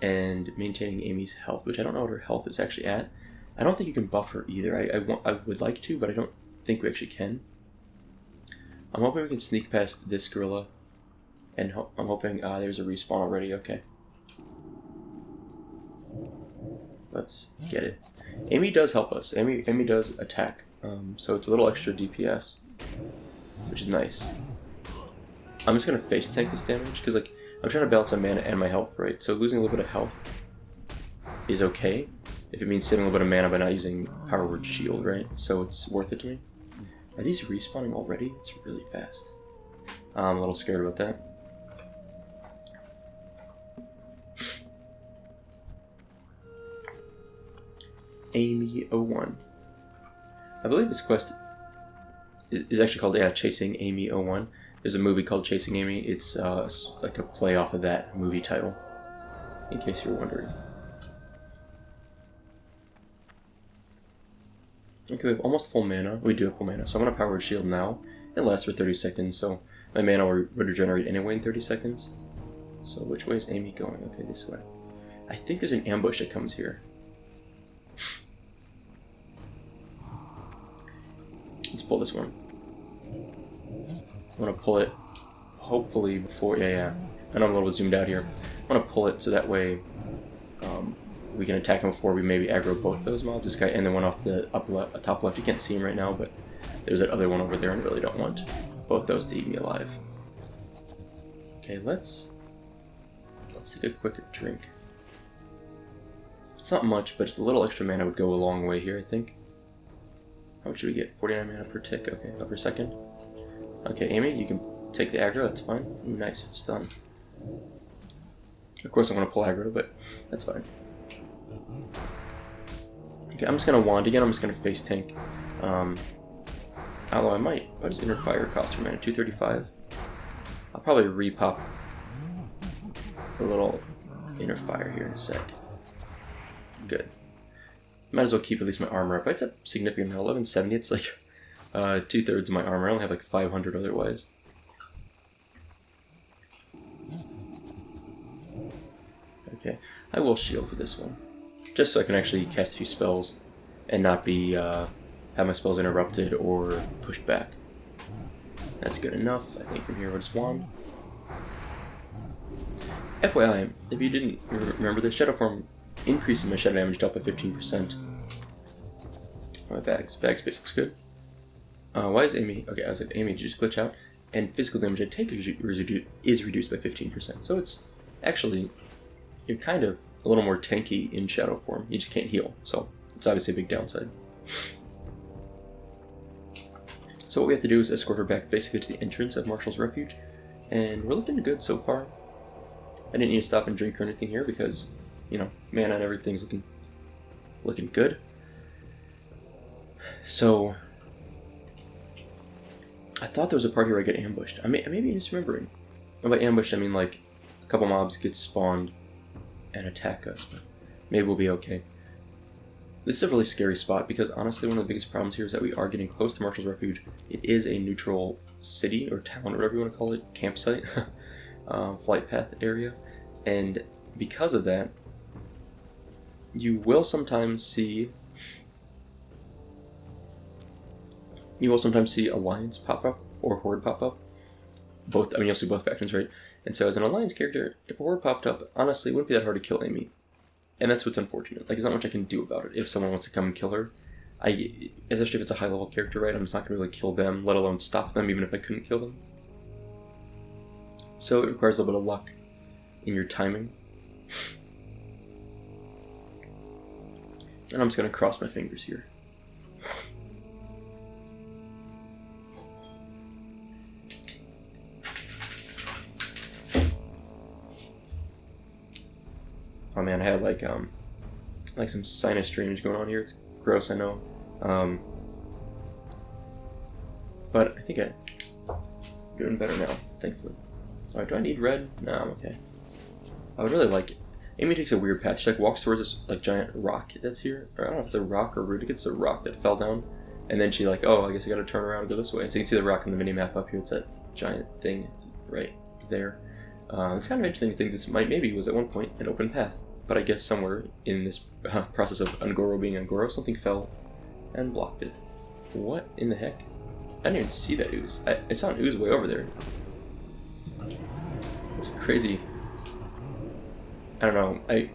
and maintaining Amy's health, which I don't know what her health is actually at. I don't think you can buff her either. I would like to, but I don't think we actually can. I'm hoping we can sneak past this gorilla, and I'm hoping there's a respawn already. Okay, let's get it. Amy does help us. Amy does attack, so it's a little extra DPS, which is nice. I'm just gonna face tank this damage because like I'm trying to balance my mana and my health, right? So losing a little bit of health is okay if it means saving a little bit of mana by not using Power Word Shield, right? So it's worth it to me. Are these respawning already? It's really fast. I'm a little scared about that. Amy 01. I believe this quest is actually called Chasing Amy 01. There's a movie called Chasing Amy. It's like a play off of that movie title, in case you were wondering. Okay, we have almost full mana. We do have full mana, so I'm going to Power Word Shield now. It lasts for 30 seconds, so my mana will regenerate anyway in 30 seconds. So which way is Amy going? Okay, this way. I think there's an ambush that comes here. Let's pull this one. I want to pull it, hopefully before, yeah. I know I'm a little zoomed out here. I want to pull it so that way we can attack him before we maybe aggro both those mobs. This guy and the one off the top left, you can't see him right now, but there's that other one over there, and I really don't want both those to eat me alive. Okay, let's take a quick drink. It's not much, but just a little extra mana would go a long way here, I think. How much should we get? 49 mana per tick. Okay, per second. Okay, Amy, you can take the aggro, that's fine. Ooh, nice, stun. Of course I'm going to pull aggro, but that's fine. Okay, I'm just going to wand again, I'm just going to face tank. Although I might. What does Inner Fire cost for mana? 235? I'll probably repop a little Inner Fire here in a sec. Good. Might as well keep at least my armor up. It's a significant amount. 1170, it's like 2/3 of my armor. I only have like 500 otherwise. Okay, I will shield for this one. Just so I can actually cast a few spells and not be have my spells interrupted or pushed back. That's good enough. I think from here we'll just wand. FYI, if you didn't remember, the Shadow Form increases my shadow damage up by 15%. My bags base looks good. Why is Amy? Okay, I was like, Amy, did you just glitch out? And physical damage I take is reduced by 15%. So it's actually, you're kind of a little more tanky in Shadow Form. You just can't heal, so it's obviously a big downside. So what we have to do is escort her back basically to the entrance of Marshall's Refuge, and we're looking good so far. I didn't need to stop and drink or anything here because, you know, mana and everything's looking good. So I thought there was a part here where I get ambushed. I may be misremembering. And by ambushed I mean like a couple mobs get spawned and attack us, but maybe we'll be okay. This is a really scary spot because honestly one of the biggest problems here is that we are getting close to Marshall's Refuge. It is a neutral city or town or whatever you want to call it, campsite, flight path area, and because of that you will sometimes see Alliance pop up or Horde pop up. Both, I mean, you'll see both factions, right? And so as an Alliance character, if a Horde popped up, honestly, it wouldn't be that hard to kill Amy. And that's what's unfortunate. Like, there's not much I can do about it. If someone wants to come and kill her, especially if it's a high-level character, right? I'm just not going to really kill them, let alone stop them, even if I couldn't kill them. So it requires a little bit of luck in your timing. And I'm just going to cross my fingers here. man, I had like some sinus drainage going on here. It's gross, I know. But I think I'm doing better now, thankfully. Alright, do I need red? No, I'm okay. I would really like it. Amy takes a weird path. She like walks towards this like giant rock that's here. Or I don't know if it's a rock or root. I think it's a rock that fell down. And then she like, oh, I guess I gotta turn around and go this way. So you can see the rock on the mini-map up here. It's that giant thing right there. It's kind of interesting to think this maybe was at one point an open path. But I guess somewhere in this process of Ungoro being Ungoro, something fell and blocked it. What in the heck? I didn't even see that ooze. I saw an ooze way over there. It's crazy. I don't know. I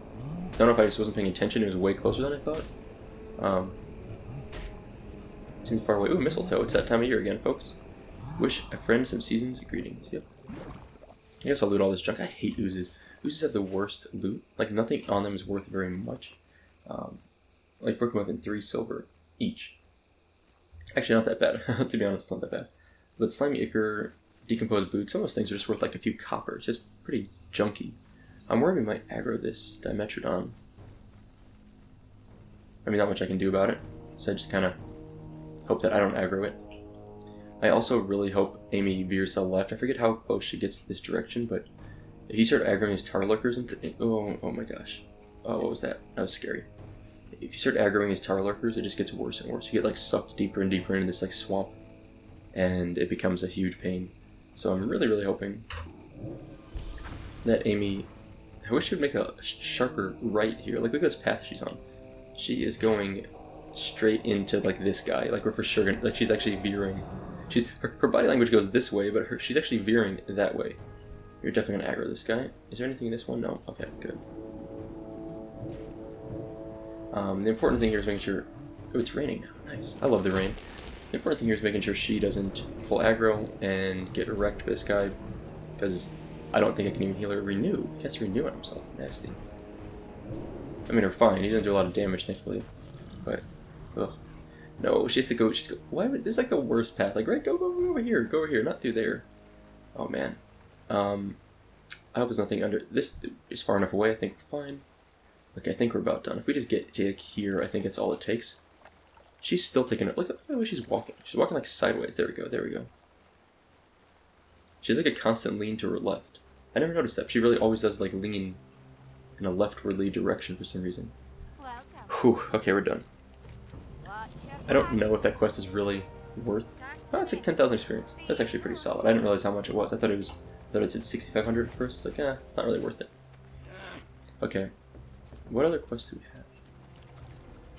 don't know if I just wasn't paying attention. It was way closer than I thought. It seems far away. Ooh, mistletoe. It's that time of year again, folks. Wish a friend some seasons greetings. Yep. I guess I'll loot all this junk. I hate oozes. Oozes have the worst loot. Like, nothing on them is worth very much. Like, broken weapon, 3 silver each. Actually, not that bad. To be honest, it's not that bad. But slimy ichor, decomposed boots, some of those things are just worth like a few coppers. Just pretty junky. I'm worried we might aggro this Dimetrodon. I mean, not much I can do about it. So I just kind of hope that I don't aggro it. I also really hope Amy veers to the left. I forget how close she gets to this direction, but if you start aggroing his tar lurkers and oh my gosh. Oh, what was that? That was scary. If you start aggroing his tar lurkers, it just gets worse and worse. You get like sucked deeper and deeper into this like swamp, and it becomes a huge pain. So I'm really hoping that Amy, I wish she would make a sharper right here. Like, look at this path she's on. She is going straight into like this guy. Like, we're for sure gonna, like, she's actually veering. Her body language goes this way, but she's actually veering that way. You're definitely gonna aggro this guy. Is there anything in this one? No. Okay, good. The important thing here is making sure... Oh, it's raining now. Nice. I love the rain. The important thing here is making sure she doesn't pull aggro and get wrecked by this guy, because I don't think I can even heal her renew. He has to renew on himself. Nasty. I mean, we're fine. He doesn't do a lot of damage, thankfully. But, ugh. No, she has to go... Why would... This is like the worst path. Like, right, go over here. Go over here, not through there. Oh, man. I hope there's nothing under... This is far enough away. I think we're fine. Okay, I think we're about done. If we just get to like here, I think that's all it takes. She's still taking it. Look at the way she's walking. She's walking like sideways. There we go. There we go. She has like a constant lean to her left. I never noticed that. She really always does like lean in a leftwardly direction for some reason. Whew. Okay, we're done. I don't know if that quest is really worth... Oh, it's like 10,000 experience. That's actually pretty solid. I didn't realize how much it was. I thought it said 6,500 at first. It's like, not really worth it. Okay. What other quests do we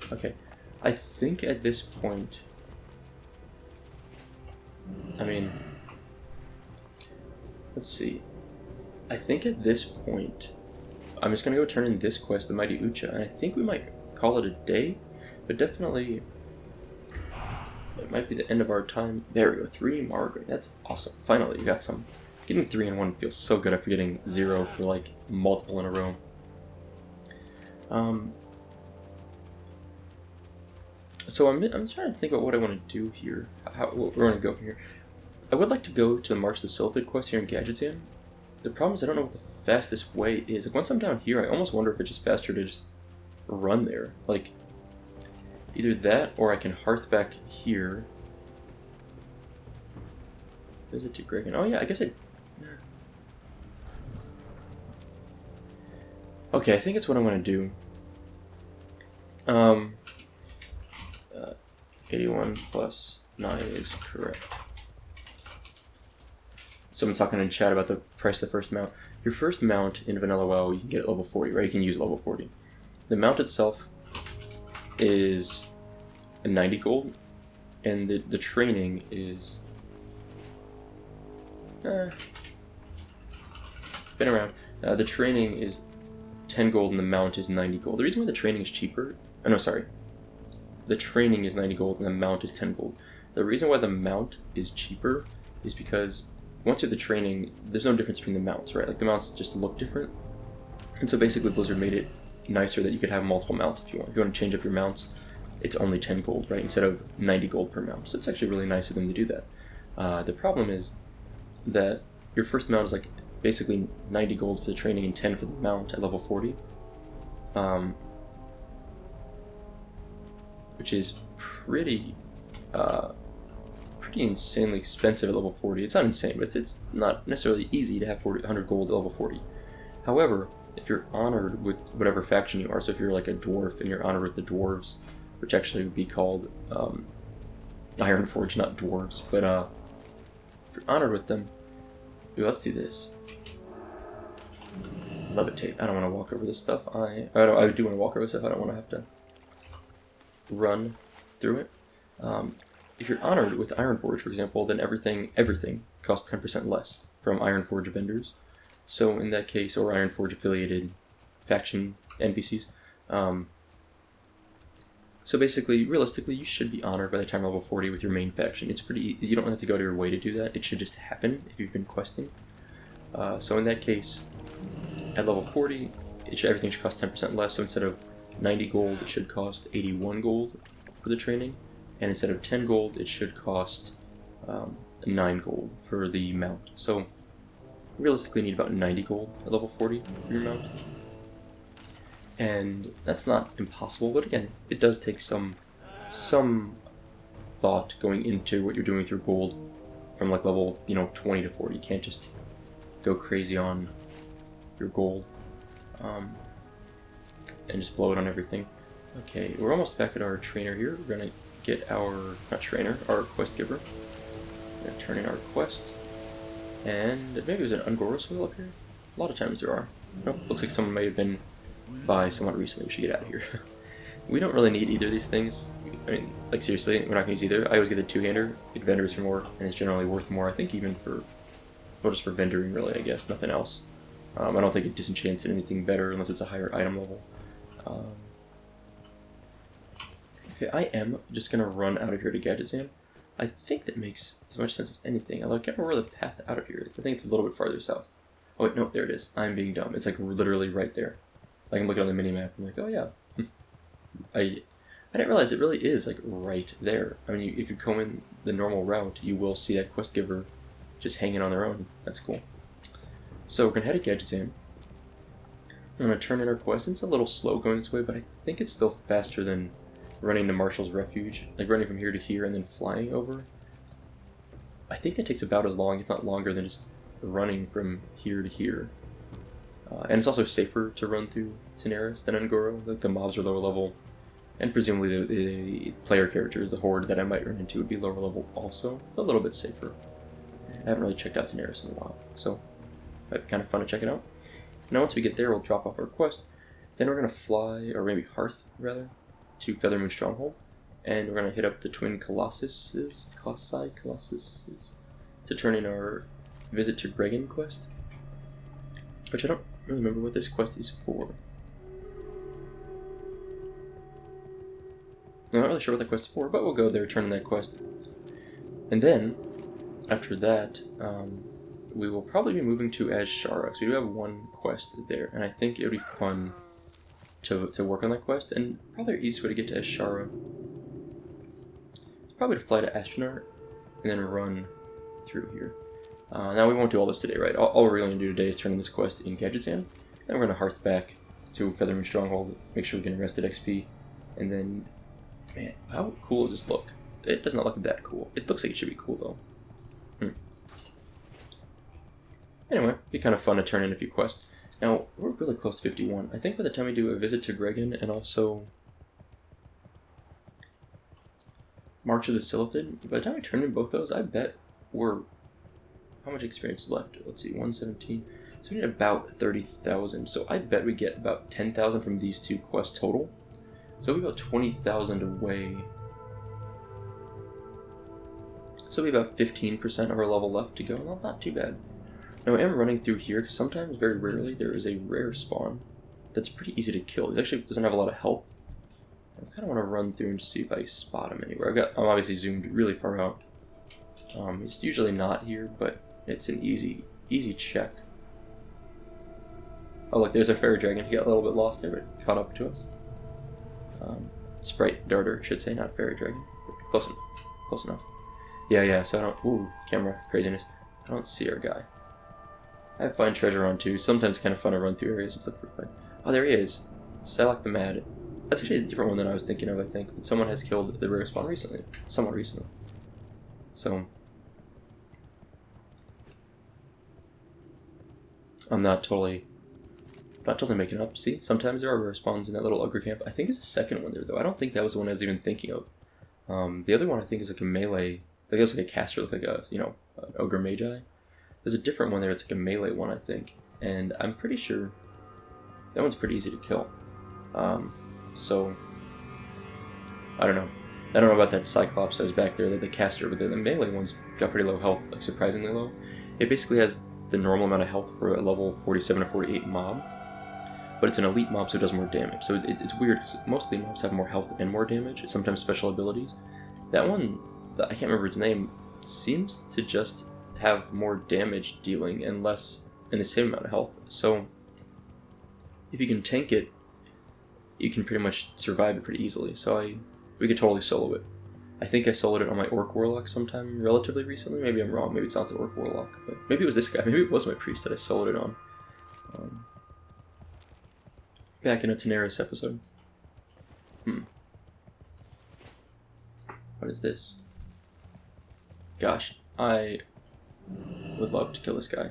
have? Okay. I think at this point... I mean... Let's see. I think at this point... I'm just going to go turn in this quest, the Mighty Ucha, and I think we might call it a day, but definitely... It might be the end of our time. There we go, 3 Margaret. That's awesome. Finally, you got some. Getting 3 in 1 feels so good after getting 0 for like multiple in a row. So I'm trying to think about what I want to do here. What we're going to go from here. I would like to go to the March the Sylphid quest here in Gadgetzan. The problem is I don't know what the fastest way is. Like, once I'm down here, I almost wonder if it's just faster to just run there. Like, either that, or I can hearth back here. Visit to Gregan. Oh yeah, I guess I... Okay, I think it's what I'm going to do. 81 plus 9 is correct. Someone's talking in chat about the price of the first mount. Your first mount in Vanilla WoW, you can get at level 40, right? You can use level 40. The mount itself is 90 gold, and the training is... been around. The training is 10 gold and the mount is 90 gold. The reason why the training is cheaper... Oh, no, sorry. The training is 90 gold and the mount is 10 gold. The reason why the mount is cheaper is because once you have the training, there's no difference between the mounts, right? Like, the mounts just look different. And so basically Blizzard made it nicer that you could have multiple mounts if you want. If you want to change up your mounts, it's only 10 gold, right? Instead of 90 gold per mount. So it's actually really nice of them to do that. The problem is that your first mount is like basically 90 gold for the training and 10 for the mount at level 40. which is pretty insanely expensive at level 40. It's not insane, but it's not necessarily easy to have 100 gold at level 40. However, if you're honored with whatever faction you are, so if you're like a dwarf and you're honored with the dwarves, which actually would be called Ironforge, not dwarves, but if you're honored with them, ooh, let's do this. Levitate. I don't want to walk over this stuff. I do want to walk over stuff. I don't want to have to run through it. If you're honored with Ironforge, for example, then everything costs 10% less from Ironforge vendors. So in that case, or Ironforge affiliated faction NPCs. So basically, realistically, you should be honored by the time level 40 with your main faction. It's pretty. You don't have to go to your way to do that. It should just happen if you've been questing. So in that case, at level 40, everything should cost 10% less. So instead of 90 gold, it should cost 81 gold for the training. And instead of 10 gold, it should cost 9 gold for the mount. So realistically, you need about 90 gold at level 40 for your mount. And that's not impossible, but again, it does take some thought going into what you're doing with your gold from like level 20 to 40. You can't just go crazy on your gold and just blow it on everything. Okay, we're almost back at our trainer here. We're gonna get our our quest giver. We're gonna turn in our quest, and maybe there's an Ungoro soil up here. A lot of times there are. Nope, looks like someone may have been by somewhat recently. We should get out of here. We don't really need either of these things. I mean, like seriously, we're not gonna use either. I always get the two-hander. Get vendors for more, and it's generally worth more. I think even for, well, just for vendoring really. I guess nothing else. I don't think it disenchants anything better unless it's a higher item level. Okay, I am just gonna run out of here to Gadgetzan. I think that makes as much sense as anything. Although I can't remember where the path out of here is. I think it's a little bit farther south. Oh wait, no, there it is. I'm being dumb. It's like literally right there. I can look on the mini-map and I'm like, oh yeah. I didn't realize it really is like right there. I mean, if you go in the normal route, you will see that quest giver just hanging on their own. That's cool. So we're gonna head to Gadgetzan. I'm gonna turn in our quest. It's a little slow going this way, but I think it's still faster than running to Marshall's Refuge. Like running from here to here and then flying over. I think that takes about as long, if not longer, than just running from here to here. And it's also safer to run through Tanaris than Ungoro. Like the mobs are lower level, and presumably the player characters, the horde that I might run into, would be lower level also. A little bit safer. I haven't really checked out Tanaris in a while, so it'd be kind of fun to check it out. Now once we get there, we'll drop off our quest. Then we're gonna fly, or maybe Hearth rather, to Feathermoon Stronghold, and we're gonna hit up the twin Colossuses, to turn in our Visit to Gregan quest, which I don't really remember what this quest is for. I'm not really sure what that quest is for, but we'll go there, turn in that quest. And then, after that, we will probably be moving to Azshara, because we do have one quest there, and I think it would be fun to work on that quest, and probably the easiest way to get to Azshara is probably to fly to Astronaut, and then run through here. Now we won't do all this today, right? All we're going to do today is turn in this quest in Gadgetzan, and we're going to Hearth back to Feathermoon Stronghold, make sure we get Arrested XP, and then, man, how cool does this look? It does not look that cool. It looks like it should be cool though. Anyway, it'd be kind of fun to turn in a few quests. Now, we're really close to 51. I think by the time we do a Visit to Gregan and also March of the Silithid, by the time we turn in both those, I bet we're... How much experience is left? Let's see, 117. So we need about 30,000. So I bet we get about 10,000 from these two quests total. So we'll be about 20,000 away. So we have about 15% of our level left to go. Well, not too bad. Now I am running through here because sometimes, very rarely, there is a rare spawn that's pretty easy to kill. He actually doesn't have a lot of health. I kind of want to run through and see if I spot him anywhere. I'm obviously zoomed really far out. He's usually not here, but it's an easy check. Oh look, there's a fairy dragon. He got a little bit lost there, but caught up to us. Sprite darter, I should say, not fairy dragon. Close enough. Close enough. Yeah, so I don't... Ooh, camera craziness. I don't see our guy. I find treasure on too. Sometimes it's kind of fun to run through areas and stuff for fun. Oh, there he is. Psylocke the Mad. That's actually a different one than I was thinking of, I think. But someone has killed the rare spawn recently. Somewhat recently. So... I'm not totally making up. See, sometimes there are rare spawns in that little ogre camp. I think there's a second one there, though. I don't think that was the one I was even thinking of. The other one I think is like a melee. I think it was like a caster with like a, you know, an ogre magi. There's a different one there. It's like a melee one, I think. And I'm pretty sure that one's pretty easy to kill. So, I don't know. I don't know about that Cyclops that was back there, the caster, but the melee one's got pretty low health, like surprisingly low. It basically has the normal amount of health for a level 47 or 48 mob, but it's an elite mob, so it does more damage. So it's weird, because mostly mobs have more health and more damage, sometimes special abilities. That one, I can't remember its name, seems to just have more damage dealing and less, and the same amount of health. So, if you can tank it, you can pretty much survive it pretty easily. So we could totally solo it. I think I soloed it on my Orc Warlock sometime relatively recently. Maybe I'm wrong. Maybe it's not the Orc Warlock. But maybe it was this guy. Maybe it was my priest that I soloed it on. Back in a Teneris episode. What is this? Gosh, I would love to kill this guy.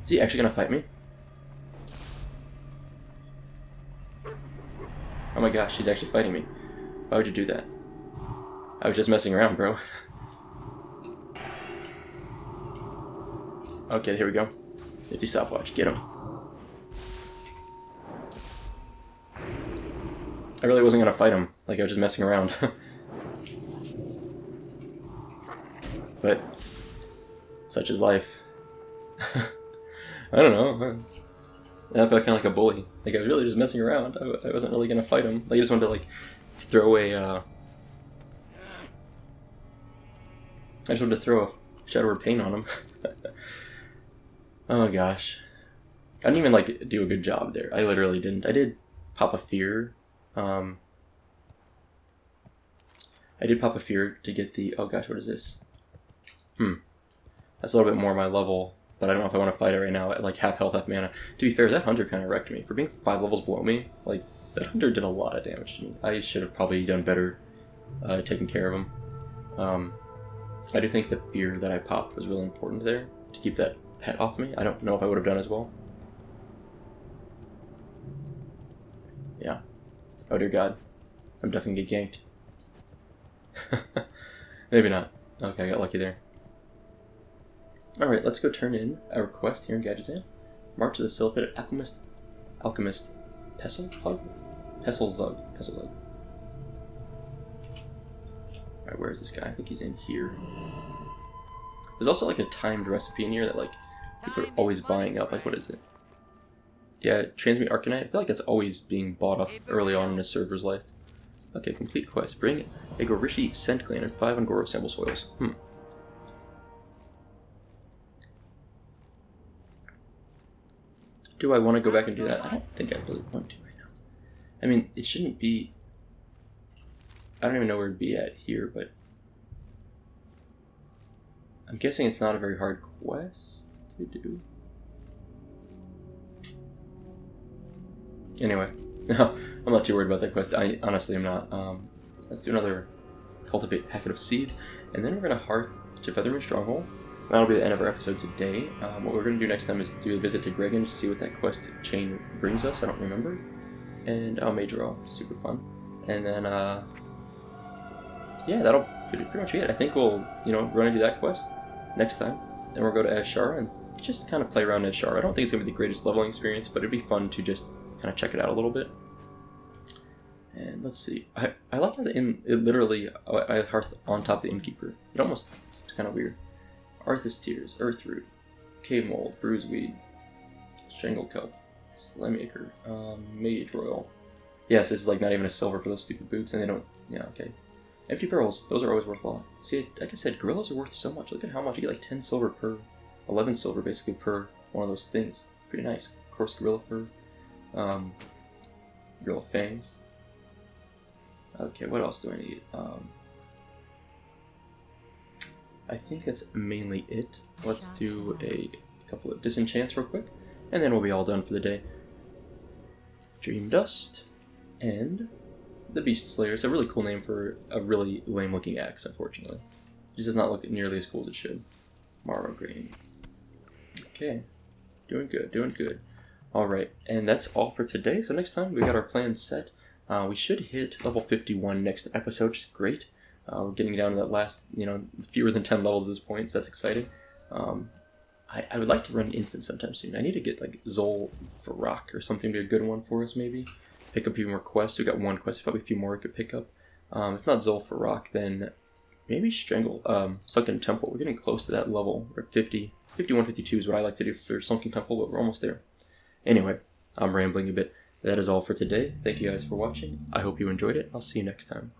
Is he actually gonna fight me? Oh my gosh, he's actually fighting me. Why would you do that? I was just messing around, bro. Okay, here we go. 50 stopwatch, get him. I really wasn't gonna fight him, like I was just messing around. But, such is life. I don't know. I felt kind of like a bully. Like I was really just messing around. I wasn't really gonna fight him. Like I just wanted to like throw a. I just wanted to throw a Shadow of Pain on him. Oh gosh, I didn't even like do a good job there. I literally didn't. I did pop a fear. I did pop a fear to get the. Oh gosh, what is this? That's a little bit more my level. But I don't know if I want to fight it right now at like half health, half mana. To be fair, that hunter kind of wrecked me. For being 5 levels below me, like, that hunter did a lot of damage to me. I should have probably done better taking care of him. I do think the fear that I popped was really important there, to keep that pet off me. I don't know if I would have done as well. Yeah. Oh dear god. I'm definitely gonna get ganked. Maybe not. Okay, I got lucky there. Alright, let's go turn in our quest here in Gadgetzan. March to the Silphid Alchemist Pesselzug? Pesselzug. Alright, where is this guy? I think he's in here. There's also like a timed recipe in here that like people are always buying up. Like, what is it? Yeah, Transmute Arcanite. I feel like that's always being bought up early on in a server's life. Okay, complete quest. Bring a Gorishi Scent Gland and 5 Angoro sample soils. Do I want to go back and do that? I don't think I really want to right now. I mean, it shouldn't be... I don't even know where it'd be at here, but... I'm guessing it's not a very hard quest to do. Anyway, no, I'm not too worried about that quest. I honestly am not. Let's do another Cultivate Packet of Seeds, and then we're going to Hearth to Feathermoon Stronghold. That'll be the end of our episode today. What we're going to do next time is do a visit to Gregan to see what that quest chain brings us. I don't remember. And Major All, super fun. And then, yeah, that'll be pretty much it. I think we'll, run and do that quest next time. Then we'll go to Azshara and just kind of play around Azshara. I don't think it's going to be the greatest leveling experience, but it'd be fun to just kind of check it out a little bit. And let's see. I like how it literally, I hearth on top of the Innkeeper. It almost, it's kind of weird. Arthas Tears, Earthroot, Cave Mold, Bruiseweed, Strangle Kelp, Slimacre, Mage Royal. Yes, this is like not even a silver for those stupid boots, and they don't, yeah, okay. Empty Pearls, those are always worthwhile. See, like I said, Gorillas are worth so much. Look at how much. You get like 10 silver per, 11 silver basically per one of those things. Pretty nice. Of course, Gorilla Fur, Gorilla Fangs. Okay, what else do I need? I think that's mainly it. Let's do a couple of disenchants real quick, and then we'll be all done for the day. Dream Dust, and the Beast Slayer. It's a really cool name for a really lame-looking axe, unfortunately. It just does not look nearly as cool as it should. Marrow Green. Okay. Doing good, doing good. Alright, and that's all for today. So next time, we got our plan set. We should hit level 51 next episode, which is great. We're getting down to that last, fewer than 10 levels at this point, so that's exciting. I would like to run instant sometime soon. I need to get, like, Zol for Rock or something to be a good one for us, maybe. Pick up a few more quests. We got one quest, probably a few more we could pick up. If not Zol for Rock, then maybe Strangle, Sunken Temple. We're getting close to that level. We're at 50. 51, 52 is what I like to do for Sunken Temple, but we're almost there. Anyway, I'm rambling a bit. That is all for today. Thank you guys for watching. I hope you enjoyed it. I'll see you next time.